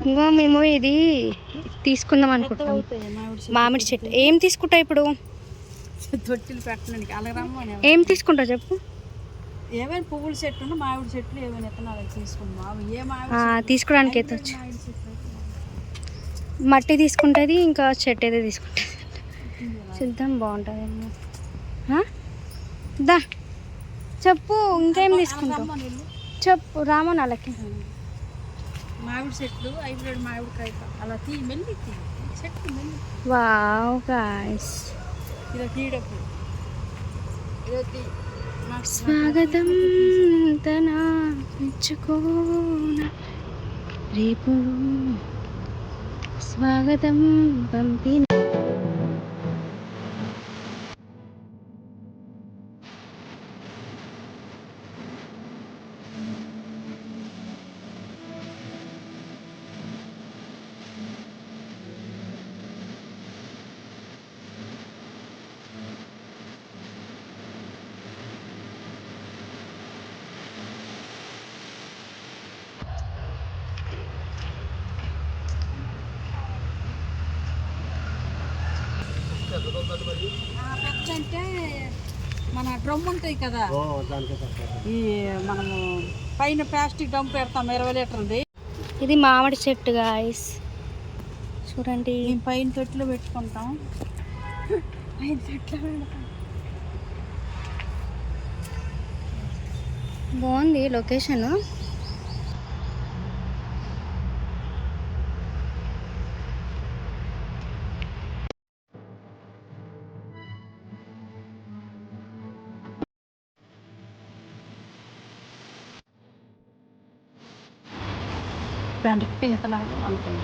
ఇంకో మేము ఇది తీసుకుందాం అనుకుంటాం. మామిడి చెట్టు ఏం తీసుకుంటా ఇప్పుడు? తొట్టిలు పెట్టడానికి అలగరమ్మ. ఏం తీసుకుంటా చెప్పు? ఏమైనా పువ్వుల చెట్లు మామిడి చెట్లు ఏమైనా విత్తనాలు తీసుకుంటాం. ఏ మామిడి తీసుకోవడానికి అయితే వచ్చు. మట్టి తీసుకుంటుంది, ఇంకా చెట్టు అయితే తీసుకుంటుంది. చూద్దాం బాగుంటుందేమో. దా చెప్పు, ఇంకేం తీసుకుంటాం చెప్పు. రామనాలకి మామిడి చెట్లు హైబ్రిడ్ మామిడికాయ అలా తీ మెల్లి తీ చెట్టు మెల్లి. వావ్ గాయ్స్, ఇలా తీయడప్పుడు స్వాగతం తన మెచ్చుకోన రేపు స్వాగతం పంపిన. అంటే మన డ్రమ్ ఉంటాయి కదా, ఈ మనము పైన ప్లాస్టిక్ డ్రమ్ పెడతాం 20 లీటర్ది. ఇది మామిడి చెట్టు గాయస్, చూడండి. మేము పైన తొట్లో పెట్టుకుంటాం. పైన తొట్లో పెడతాం. బాగుంది లొకేషన్. పీతలాగా అనుకుంది.